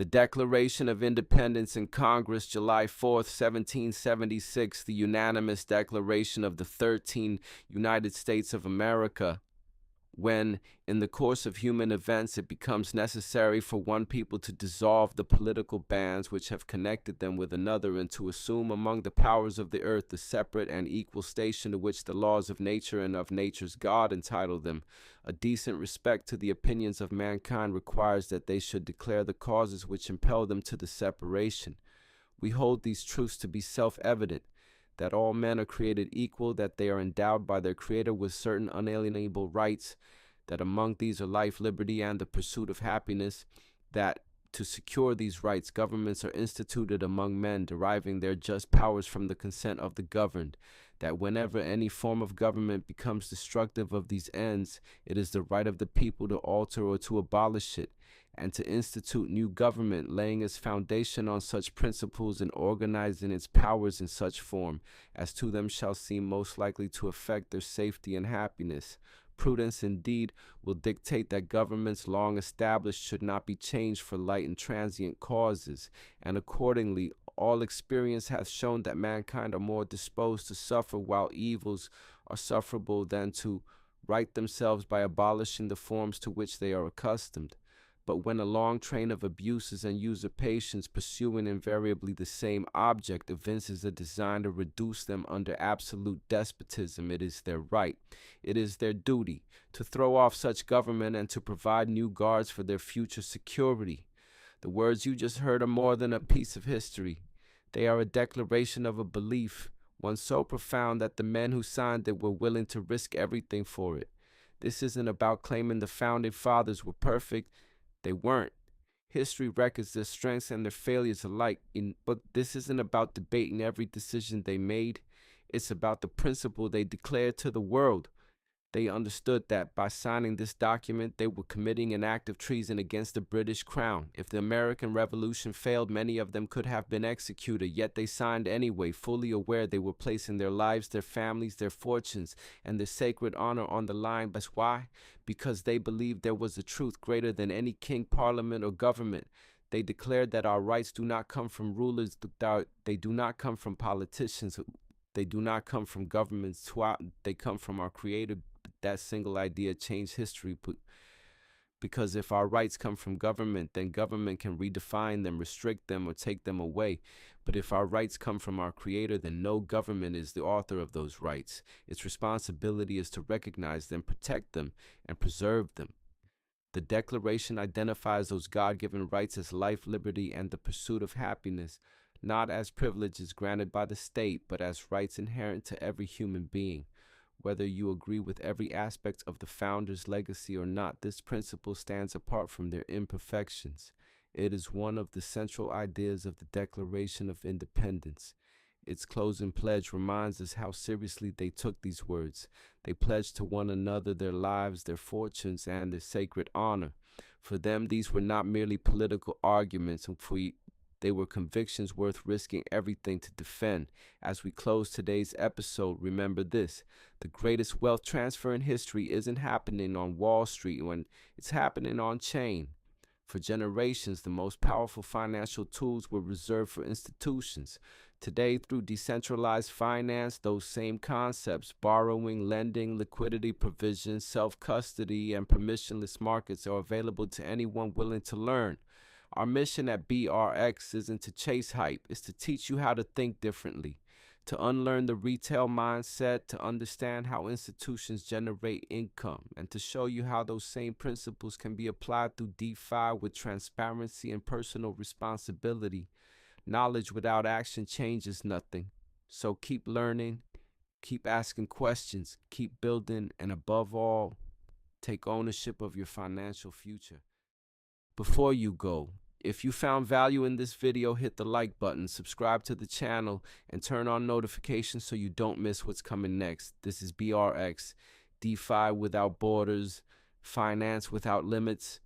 The Declaration of Independence in Congress, July 4th, 1776, the unanimous declaration of the 13 United States of America. When, in the course of human events, it becomes necessary for one people to dissolve the political bands which have connected them with another, and to assume among the powers of the earth the separate and equal station to which the laws of nature and of nature's God entitle them, a decent respect to the opinions of mankind requires that they should declare the causes which impel them to the separation. We hold these truths to be self-evident, that all men are created equal, that they are endowed by their Creator with certain unalienable rights, that among these are life, liberty, and the pursuit of happiness, that to secure these rights, governments are instituted among men, deriving their just powers from the consent of the governed, that whenever any form of government becomes destructive of these ends, it is the right of the people to alter or to abolish it, and to institute new government, laying its foundation on such principles and organizing its powers in such form as to them shall seem most likely to affect their safety and happiness. Prudence, indeed, will dictate that governments long established should not be changed for light and transient causes, and accordingly, all experience hath shown that mankind are more disposed to suffer while evils are sufferable than to right themselves by abolishing the forms to which they are accustomed. But when a long train of abuses and usurpations, pursuing invariably the same object, evinces a design to reduce them under absolute despotism, it is their right, it is their duty, to throw off such government and to provide new guards for their future security. The words you just heard are more than a piece of history. They are a declaration of a belief, one so profound that the men who signed it were willing to risk everything for it. This isn't about claiming the founding fathers were perfect. They weren't. History records their strengths and their failures alike, but this isn't about debating every decision they made. It's about the principle they declared to the world. They understood that by signing this document, they were committing an act of treason against the British Crown. If the American Revolution failed, many of them could have been executed, yet they signed anyway, fully aware they were placing their lives, their families, their fortunes, and their sacred honor on the line. But why? Because they believed there was a truth greater than any king, parliament, or government. They declared that our rights do not come from rulers, they do not come from politicians, they do not come from governments, they come from our Creator. That single idea changed history, because if our rights come from government, then government can redefine them, restrict them, or take them away. But if our rights come from our Creator, then no government is the author of those rights. Its responsibility is to recognize them, protect them, and preserve them. The Declaration identifies those God-given rights as life, liberty, and the pursuit of happiness, not as privileges granted by the state, but as rights inherent to every human being. Whether you agree with every aspect of the founders' legacy or not, this principle stands apart from their imperfections. It is one of the central ideas of the Declaration of Independence. Its closing pledge reminds us how seriously they took these words. They pledged to one another their lives, their fortunes, and their sacred honor. For them, these were not merely political arguments, they were convictions worth risking everything to defend. As we close today's episode, remember this: the greatest wealth transfer in history isn't happening on Wall Street, when it's happening on chain. For generations, the most powerful financial tools were reserved for institutions. Today, through decentralized finance, those same concepts, borrowing, lending, liquidity provision, self-custody, and permissionless markets, are available to anyone willing to learn. Our mission at BRX isn't to chase hype, it's to teach you how to think differently, to unlearn the retail mindset, to understand how institutions generate income, and to show you how those same principles can be applied through DeFi with transparency and personal responsibility. Knowledge without action changes nothing. So keep learning, keep asking questions, keep building, and above all, take ownership of your financial future. Before you go, if you found value in this video, hit the like button, subscribe to the channel, and turn on notifications so you don't miss what's coming next. This is BRX, DeFi without borders, finance without limits.